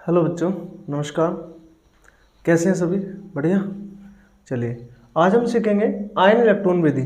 Hello बच्चों, नमस्कार। कैसे हैं सभी? बढ़िया। चलिए, आज हम सीखेंगे आयन इलेक्ट्रॉन विधि।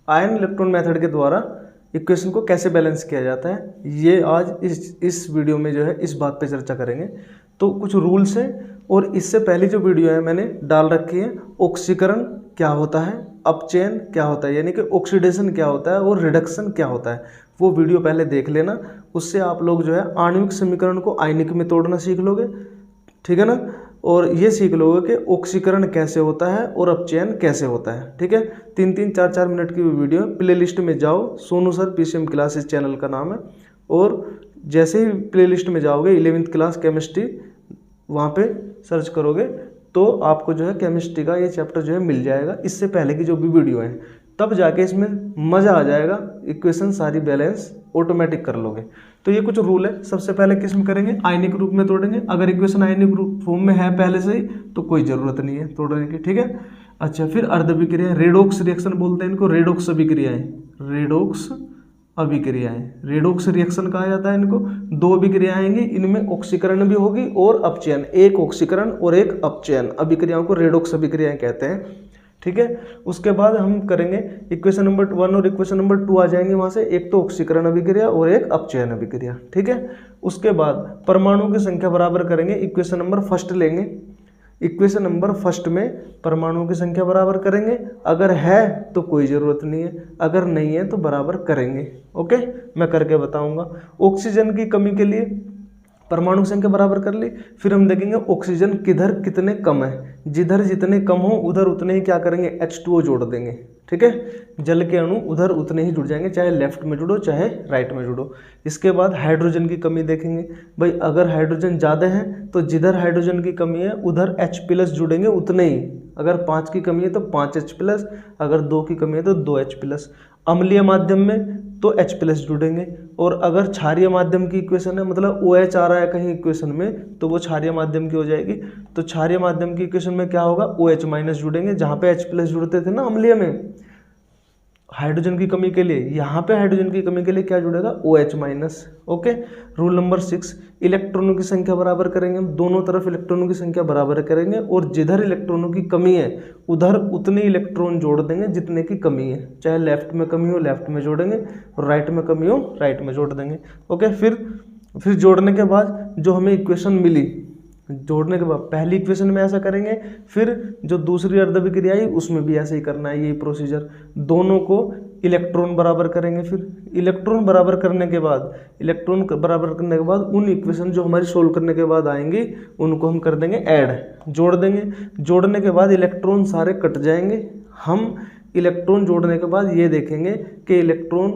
आयन इलेक्ट्रॉन मेथड के द्वारा इक्वेशन को कैसे बैलेंस किया जाता है, ये आज इस वीडियो में जो है इस बात पे चर्चा करेंगे। तो कुछ रूल्स हैं, और इससे पहली जो वीडियो है मैंने डाल रखी है, ऑक्सीकरण क्या होता है, अपचयन क्या होता है, यानी कि ऑक्सीडेशन क्या होता है और रिडक्शन क्या होता है, वो वीडियो पहले देख लेना। उससे आप लोग जो है आणविक समीकरण को आयनिक में तोड़ना सीख लोगे, ठीक है ना। और ये सीख लोगे कि ऑक्सीकरण कैसे होता है और अपचयन कैसे होता है, ठीक है। 3-3, 4-4 मिनट की वीडियो प्ले लिस्ट में जाओ, Sonu sir PCM classes channel का नाम है। और जैसे ही प्ले लिस्ट में जाओगे 11th क्लास केमिस्ट्री, वहाँ पे सर्च करोगे तो आपको जो है केमिस्ट्री का ये चैप्टर जो है मिल जाएगा। इससे पहले की जो भी वीडियो है, तब जाके इसमें मज़ा आ जाएगा, इक्वेशन सारी बैलेंस ऑटोमेटिक कर लोगे। तो ये कुछ रूल है। सबसे पहले किस में करेंगे? आयनिक रूप में तोड़ेंगे। अगर इक्वेशन आयनिक रूप फॉर्म में है पहले से ही तो कोई ज़रूरत नहीं है तोड़ने की, ठीक है। अच्छा, फिर अर्धविक्रिया, रेडॉक्स रिएक्शन बोलते हैं इनको, रेडॉक्स अभिक्रियाएं, रेडॉक्स अभिक्रियाएं, रेडॉक्स रिएक्शन कहा जाता है इनको। दो अभिक्रियाएं आएंगी, इनमें ऑक्सीकरण भी होगी और अपचयन, एक ऑक्सीकरण और एक अपचयन, अभिक्रियाओं को रेडॉक्स अभिक्रियाएं कहते हैं, ठीक है। उसके बाद हम करेंगे इक्वेशन नंबर 1 और इक्वेशन नंबर 2 आ जाएंगे वहाँ से, एक तो ऑक्सीकरण अभिक्रिया और एक अपचयन अभिक्रिया, ठीक है। उसके बाद परमाणु की संख्या बराबर करेंगे, इक्वेशन नंबर फर्स्ट लेंगे। इक्वेशन नंबर फर्स्ट में परमाणुओं की संख्या बराबर करेंगे, अगर है तो कोई ज़रूरत नहीं है, अगर नहीं है तो बराबर करेंगे, ओके। मैं करके बताऊंगा। ऑक्सीजन की कमी के लिए परमाणु संख्या बराबर कर ली। फिर हम देखेंगे ऑक्सीजन किधर कितने कम है, जिधर जितने कम हो उधर उतने ही क्या करेंगे, H2O जोड़ देंगे, ठीक है। जल के अणु उधर उतने ही जुड़ जाएंगे, चाहे लेफ्ट में जुड़ो चाहे राइट में जुड़ो। इसके बाद हाइड्रोजन की कमी देखेंगे। भाई अगर हाइड्रोजन ज़्यादा है तो जिधर हाइड्रोजन की कमी है उधर H+ जुड़ेंगे उतने ही। अगर 5 की कमी है तो 5H+, अगर 2 की कमी है तो 2H+। अम्लीय माध्यम में तो H+ जुड़ेंगे। और अगर क्षारीय माध्यम की इक्वेशन है, मतलब OH आ रहा है कहीं इक्वेशन में, तो वो क्षारीय माध्यम की हो जाएगी। तो क्षारीय माध्यम की इक्वेशन में क्या होगा, OH- जुड़ेंगे, जहाँ पे H+ जुड़ते थे ना अम्लीय में हाइड्रोजन की कमी के लिए, यहाँ पे हाइड्रोजन की कमी के लिए क्या जुड़ेगा, OH-। ओके। रूल नंबर 6, इलेक्ट्रॉनों की संख्या बराबर करेंगे हम, दोनों तरफ इलेक्ट्रॉनों की संख्या बराबर करेंगे, और जिधर इलेक्ट्रॉनों की कमी है उधर उतने इलेक्ट्रॉन जोड़ देंगे जितने की कमी है। चाहे लेफ्ट में कमी हो लेफ्ट में जोड़ेंगे, और राइट में कमी हो राइट में जोड़ देंगे, ओके। फिर जोड़ने के बाद जो हमें इक्वेशन मिली, जोड़ने के बाद पहली इक्वेशन में ऐसा करेंगे, फिर जो दूसरी अर्धविक्रिया आई उसमें भी ऐसे ही करना है, यही प्रोसीजर। दोनों को इलेक्ट्रॉन बराबर करेंगे। फिर इलेक्ट्रॉन बराबर करने के बाद उन इक्वेशन जो हमारी सोल्व करने के बाद आएंगी उनको हम कर देंगे ऐड, जोड़ देंगे। जोड़ने के बाद इलेक्ट्रॉन सारे कट जाएंगे। हम इलेक्ट्रॉन जोड़ने के बाद ये देखेंगे कि इलेक्ट्रॉन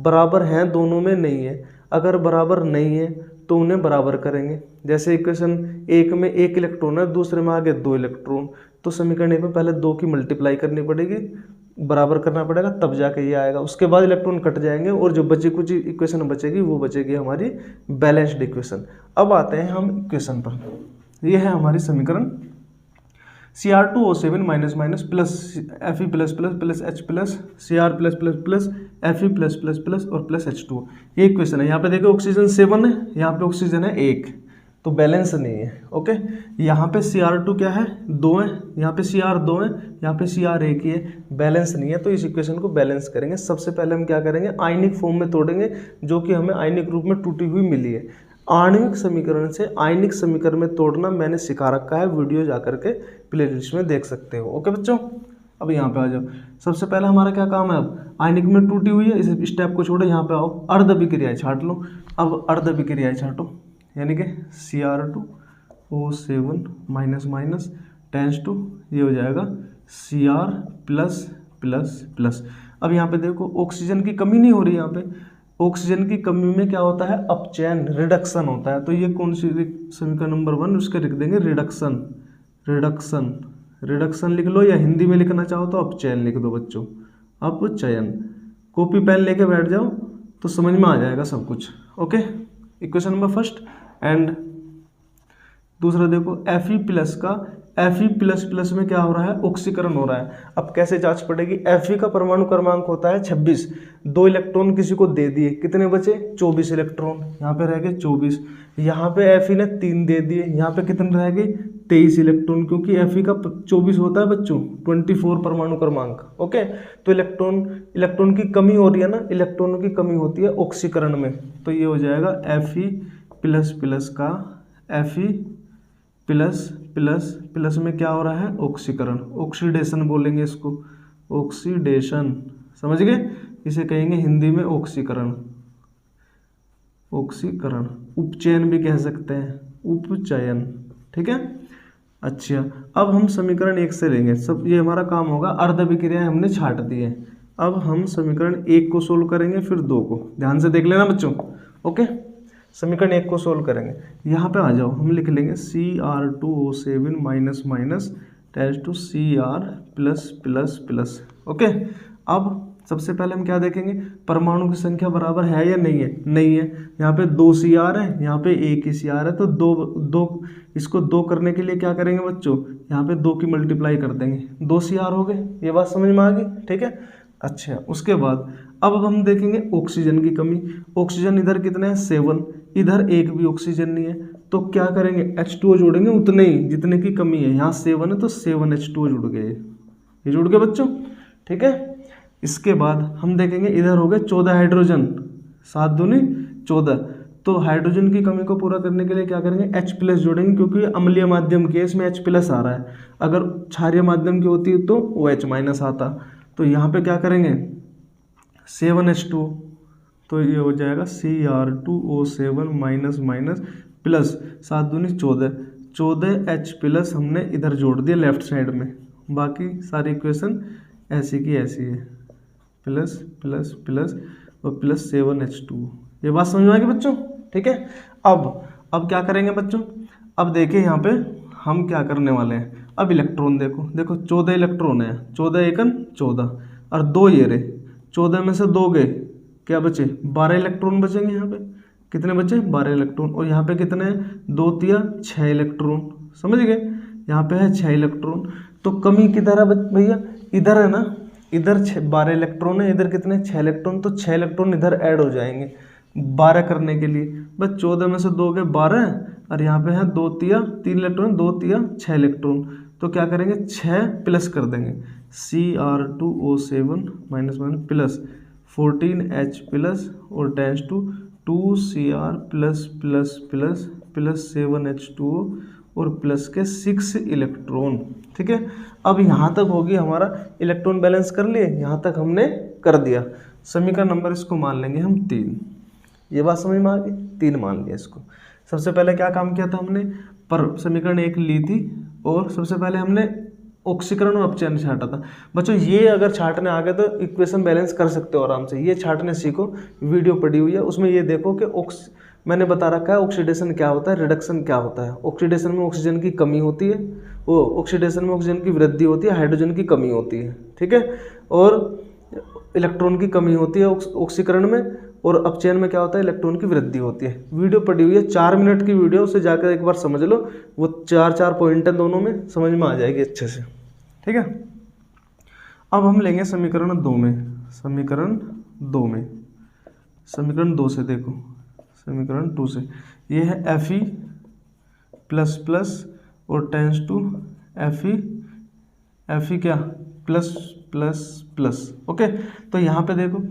बराबर हैं दोनों में, नहीं है। अगर बराबर नहीं है तो उन्हें बराबर करेंगे। जैसे इक्वेशन 1 में 1 इलेक्ट्रॉन है, दूसरे में आगे 2 इलेक्ट्रॉन, तो समीकरण 1 में पहले 2 की मल्टीप्लाई करनी पड़ेगी, बराबर करना पड़ेगा, तब जाके ये आएगा। उसके बाद इलेक्ट्रॉन कट जाएंगे और जो बची कुछ इक्वेशन बचेगी वो बचेगी हमारी बैलेंस्ड इक्वेशन। अब आते हैं हम इक्वेशन पर। ये है हमारी समीकरण Cr2O7 minus plus Fe plus H plus Cr plus Fe plus और प्लस H2O, ये इक्वेशन है। यहाँ पे देखो ऑक्सीजन 7 है, यहाँ पे ऑक्सीजन है 1, तो बैलेंस नहीं है, ओके। यहाँ पे Cr2 क्या है, 2 है, यहाँ पे Cr 2 है, यहाँ पे Cr 1 ही है, बैलेंस नहीं है। तो इस इक्वेशन को बैलेंस करेंगे। सबसे पहले हम क्या करेंगे, आयनिक फॉर्म में तोड़ेंगे, जो कि हमें आयनिक रूप में टूटी हुई मिली है। आणविक समीकरण से आयनिक समीकरण में तोड़ना मैंने सिखा रखा है, वीडियो जाकर के प्ले लिस्ट में देख सकते हो, ओके बच्चों। अब यहाँ पे आ जाओ। सबसे पहले हमारा क्या काम है, अब आयनिक में टूटी हुई है, इस स्टेप को छोड़ो, यहाँ पे आओ, अर्धविक्रियाएं छाट लो। अब अर्धविक्रियाएं छाटो, यानी कि Cr2O7 माइनस टेंस टू ये हो जाएगा Cr प्लस प्लस प्लस। अब यहाँ पे देखो ऑक्सीजन की कमी नहीं हो रही, यहाँ पे ऑक्सीजन की कमी में क्या होता है, अपचयन, रिडक्शन होता है। तो ये कौन सी समीकरण नंबर 1, उसके लिख देंगे रिडक्शन। रिडक्शन लिख लो, या हिंदी में लिखना चाहो तो अपचयन लिख दो बच्चों, अपचयन। कॉपी पेन लेके बैठ जाओ तो समझ में आ जाएगा सब कुछ, okay. Equation number first. And दूसरा देखो Fe प्लस का Fe प्लस प्लस में क्या हो रहा है, ऑक्सीकरण हो रहा है। अब कैसे जांच पड़ेगी, Fe का परमाणु क्रमांक होता है 26, 2 इलेक्ट्रॉन किसी को दे दिए, कितने बचे 24 इलेक्ट्रॉन, यहाँ पे रह गए 24, यहाँ पे Fe ने 3 दे दिए, यहाँ पे कितने रह गए 23 इलेक्ट्रॉन, क्योंकि Fe का 24 होता है बच्चों 24 परमाणु क्रमांक। ओके, तो इलेक्ट्रॉन की कमी हो रही है ना, इलेक्ट्रॉनों की कमी होती है ऑक्सीकरण में, तो ये हो जाएगा Fe प्लस प्लस का Fe प्लस प्लस प्लस में क्या हो रहा है, ऑक्सीकरण, ऑक्सीडेशन बोलेंगे इसको, ऑक्सीडेशन, समझ गए, इसे कहेंगे हिंदी में ऑक्सीकरण, ऑक्सीकरण, उपचयन भी कह सकते हैं, उपचयन, ठीक है। अच्छा, अब हम समीकरण 1 से लेंगे, सब ये हमारा काम होगा, अर्ध अभिक्रियाएं हमने छाट दी है। अब हम समीकरण 1 को सोल्व करेंगे, फिर 2 को, ध्यान से देख लेना बच्चों। ओके, समीकरण 1 को सोल्व करेंगे, यहाँ पे आ जाओ, हम लिख लेंगे Cr2O7 minus minus tends to Cr plus plus plus. Okay, अब सबसे पहले हम क्या देखेंगे, परमाणु की संख्या बराबर है या नहीं है, नहीं है, यहाँ पे 2 Cr है, यहाँ पे 1 ही Cr है, तो दो इसको 2 करने के लिए क्या करेंगे बच्चों, यहाँ पे 2 की मल्टीप्लाई कर देंगे, 2 Cr हो गए, ये बात समझ में आ गई, ठीक है। अच्छा, उसके बाद अब हम देखेंगे ऑक्सीजन की कमी, ऑक्सीजन इधर कितने हैं 7, इधर एक भी ऑक्सीजन नहीं है, तो क्या करेंगे H2O जोड़ेंगे उतने ही जितने की कमी है, यहाँ 7 है तो 7 H2O जुड़ गए, ये जुड़ गए बच्चों, ठीक है। इसके बाद हम देखेंगे इधर हो गए 14 हाइड्रोजन, 7 दूनी 14, तो हाइड्रोजन की कमी को पूरा करने के लिए क्या करेंगे H प्लस जोड़ेंगे, क्योंकि अम्लीय माध्यम के इसमें H प्लस आ रहा है, अगर क्षारीय माध्यम की होती है तो OH माइनस आता, तो यहाँ पे क्या करेंगे 7H2, तो ये हो जाएगा Cr2O7 माइनस माइनस प्लस 7 दूनी 14, 14H प्लस हमने इधर जोड़ दिया लेफ्ट साइड में, बाकी सारी इक्वेशन ऐसी की ऐसी है, प्लस प्लस प्लस और प्लस 7H2, ये बात समझ में आ गई बच्चों, ठीक है। अब क्या करेंगे बच्चों, अब देखिए यहाँ पे हम क्या करने वाले हैं, अब इलेक्ट्रॉन देखो 14 इलेक्ट्रॉन है, 14 एकन 14 और 2 ये रहे, 14 में से 2 गए, क्या बचे 12 इलेक्ट्रॉन बचेंगे, यहाँ पे कितने बचे 12 इलेक्ट्रॉन, और यहाँ पे कितने हैं 2 तिया 6 इलेक्ट्रॉन, समझ गए, यहाँ पे है 6 इलेक्ट्रॉन, तो कमी किधर है भैया, इधर है ना, इधर 12 इलेक्ट्रॉन है, इधर कितने 6 इलेक्ट्रॉन, तो 6 इलेक्ट्रॉन इधर ऐड हो जाएंगे 12 करने के लिए, बस 14 में से 2 गए 12, और यहाँ पे है 2 तिया 3 इलेक्ट्रॉन, 2 तिया 6 इलेक्ट्रॉन, तो क्या करेंगे 6 प्लस कर देंगे, Cr2O7 minus minus plus 14H plus और tends to 2Cr plus plus plus plus 7H2O और प्लस के 6 इलेक्ट्रॉन, ठीक है। अब यहाँ तक होगी हमारा इलेक्ट्रॉन बैलेंस कर लिए, यहाँ तक हमने कर दिया, समीकरण नंबर इसको मान लेंगे हम 3, ये बात समझ में आ गई, 3 मान लिया इसको। सबसे पहले क्या काम किया था हमने, पर समीकरण 1 ली थी, और सबसे पहले हमने ऑक्सीकरण और अपचयन छाटा था बच्चों। ये अगर छाटने आ गए तो इक्वेशन बैलेंस कर सकते हो आराम से, ये छाटने सीखो, वीडियो पड़ी हुई है उसमें ये देखो कि मैंने बता रखा है ऑक्सीडेशन क्या होता है, रिडक्शन क्या होता है। ऑक्सीडेशन में ऑक्सीजन की कमी होती है, वो ऑक्सीडेशन में ऑक्सीजन की वृद्धि होती है, हाइड्रोजन की कमी होती है, ठीक है, और इलेक्ट्रॉन की कमी होती है ऑक्सीकरण में, और अपचयन में क्या होता है इलेक्ट्रॉन की वृद्धि होती है। वीडियो पड़ी हुई है 4 मिनट की वीडियो, उसे जाकर एक बार समझ लो, वो 4 पॉइंट है, दोनों में समझ में आ जाएगी अच्छे से, ठीक है। अब हम लेंगे समीकरण 2 में, समीकरण 2 से देखो, समीकरण 2 से ये है Fe प्लस प्लस और टेंस टू Fe क्या प्लस प्लस प्लस, ओके। तो यहाँ पे देखो,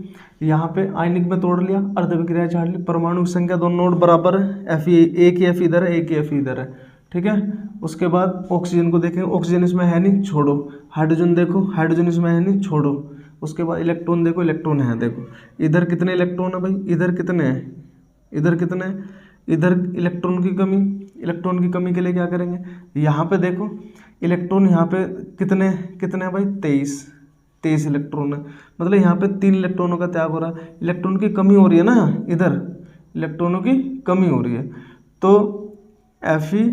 यहाँ पे आयनिक में तोड़ लिया, अर्ध अभिक्रिया छाट ली, परमाणु की संख्या दोनों नोड बराबर है, Fe एक ही Fe इधर है, एक ही Fe इधर है, ठीक है। उसके बाद ऑक्सीजन को देखेंगे, ऑक्सीजन इसमें है नहीं, छोड़ो। हाइड्रोजन देखो, हाइड्रोजन इसमें है नहीं, छोड़ो। उसके बाद इलेक्ट्रॉन देखो, इलेक्ट्रॉन है, देखो इधर कितने इलेक्ट्रॉन है भाई, इधर कितने हैं, इधर कितने हैं, इधर इलेक्ट्रॉन की कमी, इलेक्ट्रॉन की कमी के लिए क्या करेंगे, यहाँ पे देखो इलेक्ट्रॉन, यहाँ पे कितने हैं भाई 23 इलेक्ट्रॉन है, मतलब यहाँ पे 3 इलेक्ट्रॉनों का त्याग हो रहा है, इलेक्ट्रॉन की कमी हो रही है ना, इधर इलेक्ट्रॉनों की कमी हो रही है, तो Fe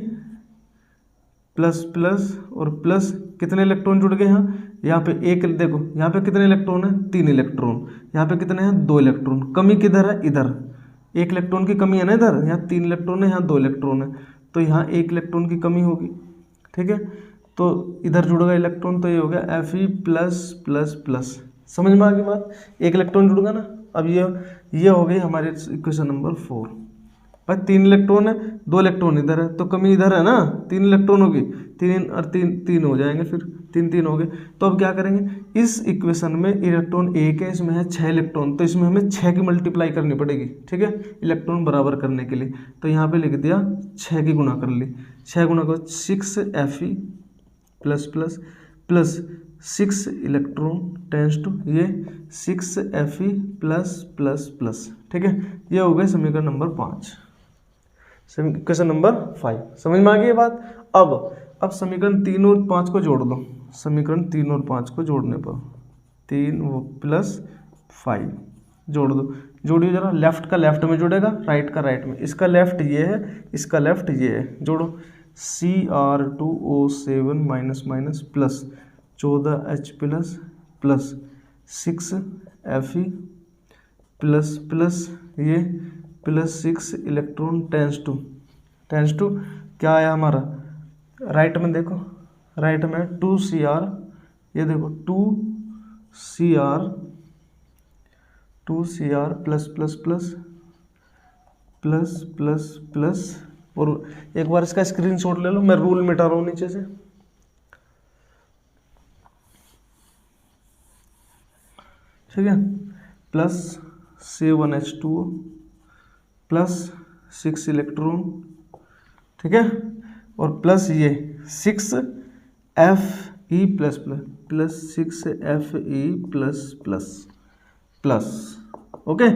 प्लस प्लस और प्लस कितने इलेक्ट्रॉन जुड़ गए यहाँ पे एक, देखो यहाँ पे कितने इलेक्ट्रॉन है 3 इलेक्ट्रॉन, यहाँ पे कितने हैं 2 इलेक्ट्रॉन, कमी किधर है इधर, 1 इलेक्ट्रॉन की कमी है ना इधर, यहाँ 3 इलेक्ट्रॉन है, यहाँ 2 इलेक्ट्रॉन है, तो यहाँ 1 इलेक्ट्रॉन की कमी होगी, ठीक है। तो इधर जुड़ेगा इलेक्ट्रॉन, तो ये हो गया Fe प्लस प्लस प्लस। समझ में आ गई बात, एक इलेक्ट्रॉन जुड़ेगा ना। अब ये हो गई हमारे इक्वेशन नंबर 4। भाई 3 इलेक्ट्रॉन है, 2 इलेक्ट्रॉन इधर है, तो कमी इधर है ना, 3 इलेक्ट्रॉन होगी, 3 और 3 हो जाएंगे, फिर 3 हो गए। तो अब क्या करेंगे, इस इक्वेशन में इलेक्ट्रॉन एक है, इसमें है 6 इलेक्ट्रॉन, तो इसमें हमें 6 की मल्टीप्लाई करनी पड़ेगी, ठीक है, इलेक्ट्रॉन बराबर करने के लिए। तो यहाँ पे लिख दिया 6 की गुणा कर ली, 6 गुणा करो 6 Fe plus plus plus 6 electron tends to ये 6 Fe प्लस प्लस प्लस, ठीक है। ये हो गए समीकरण नंबर 5, क्वेश्चन नंबर 5। समझ में आ गई ये बात। अब समीकरण 3 और 5 को जोड़ दो। समीकरण 3 और 5 को जोड़ने पर 3 प्लस 5 जोड़ दो। जोड़िए जरा, लेफ्ट का लेफ्ट में जुड़ेगा, राइट का राइट में। इसका लेफ्ट ये है, इसका लेफ्ट ये है, जोड़ो। Cr2O7 minus minus plus 14H plus plus 6 Fe plus plus ये प्लस 6 इलेक्ट्रॉन टेंस टू क्या आया हमारा, राइट में देखो, राइट में 2Cr, ये देखो 2Cr plus plus plus plus plus plus. और एक बार इसका स्क्रीनशॉट ले लो, मैं रूल मिटा रहा हूँ नीचे से, ठीक है। प्लस 7H2O प्लस 6 इलेक्ट्रॉन, ठीक है, और प्लस ये 6Fe plus plus 6Fe plus plus plus, okay,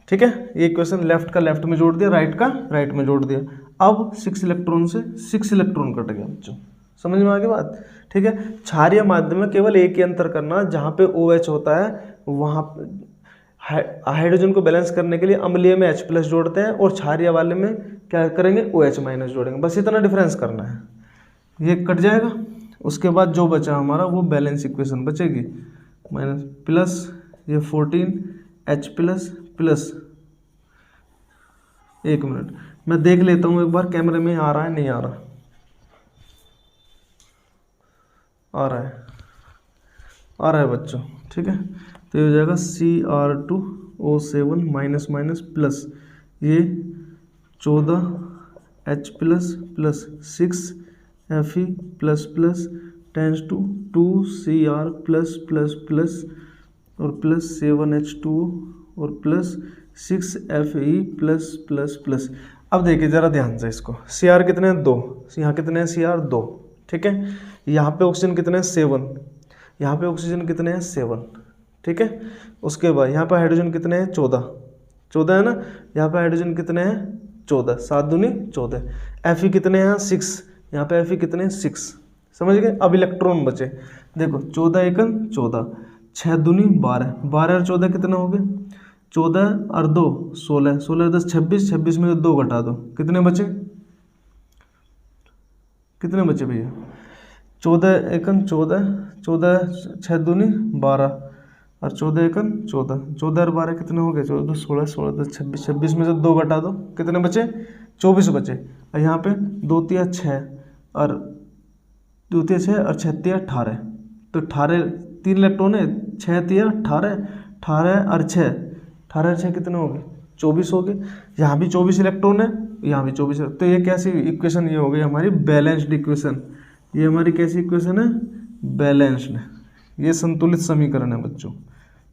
ठीक है। ये इक्वेशन लेफ्ट का लेफ्ट में जोड़ दिया, राइट का राइट में जोड़ दिया। अब 6 इलेक्ट्रॉन से 6 इलेक्ट्रॉन कट गया बच्चों, समझ में आ गई बात, ठीक है। क्षारीय माध्यम में केवल एक ही अंतर करना, जहाँ पे OH होता है वहाँ हाइड्रोजन को बैलेंस करने के लिए अम्लीय में H प्लस जोड़ते हैं, और क्षारीय वाले में क्या करेंगे, OH माइनस जोड़ेंगे, बस इतना डिफरेंस करना है। ये कट जाएगा, उसके बाद जो बचा हमारा वो बैलेंस इक्वेशन बचेगी, माइनस प्लस ये 14H प्लस प्लस। एक मिनट मैं देख लेता हूँ एक बार कैमरे में आ रहा है नहीं आ रहा, आ रहा है बच्चों, ठीक है। तो ये हो जाएगा Cr2O7 माइनस माइनस प्लस ये 14H plus plus 6Fe plus plus टेंस to 2Cr plus plus plus और प्लस 7H2O और plus 6Fe plus plus plus. अब देखिए ज़रा ध्यान से इसको, Cr कितने हैं 2, यहाँ कितने हैं Cr 2, ठीक है। यहाँ पे ऑक्सीजन कितने हैं 7, यहाँ पे ऑक्सीजन कितने हैं 7, ठीक है। उसके बाद यहाँ पे हाइड्रोजन कितने हैं 14 है ना, यहाँ पे हाइड्रोजन कितने हैं 14, 7 दूनी 14। Fe कितने हैं 6, यहाँ पे Fe कितने हैं 6, समझ गए। अब इलेक्ट्रॉन बचे, देखो 14 एकन 14, 6 दूनी 12, 12 और 14 कितना हो गए, 14 और 2 16, 16 10 26, 26 में 2 घटा दो, कितने बचे, कितने बचे भैया, 14 एकन 14, 14 6 दूनी 12 और 14 एकन 14, 14 और 12 कितने हो गए, 14 16, 16 10 26, 26 में से 2 घटा दो, कितने बचे, 24 बचे। और यहाँ पे 2 तिया 6 और 2 तिया 6 और 6 तिया 18, तो 18 3 इलेक्ट्रॉन है, 6 तिया 18, 18 और 6, 18 और 6 कितने हो गए, 24 हो गए। यहाँ भी 24 इलेक्ट्रॉन है, यहाँ भी 24 है। तो ये कैसी इक्वेशन, ये हो गई हमारी बैलेंस्ड इक्वेशन। ये हमारी कैसी इक्वेशन है, बैलेंस्ड, ये संतुलित समीकरण है बच्चों,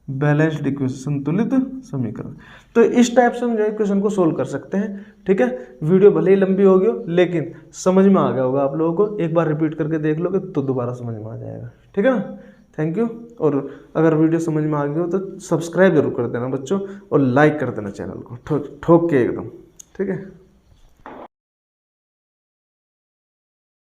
बैलेंस्ड इक्वेशन, संतुलित समीकरण। तो इस टाइप से हम जो इक्वेशन को सोल्व कर सकते हैं, ठीक है। वीडियो भले ही लंबी होगी हो, लेकिन समझ में आ गया होगा आप लोगों को, एक बार रिपीट करके देख लोगे तो दोबारा समझ में आ जाएगा, ठीक है ना। Thank you. और अगर वीडियो समझ में आ गई हो तो सब्सक्राइब जरूर कर देना बच्चों, और लाइक कर देना चैनल को ठोक के एकदम, ठीक है।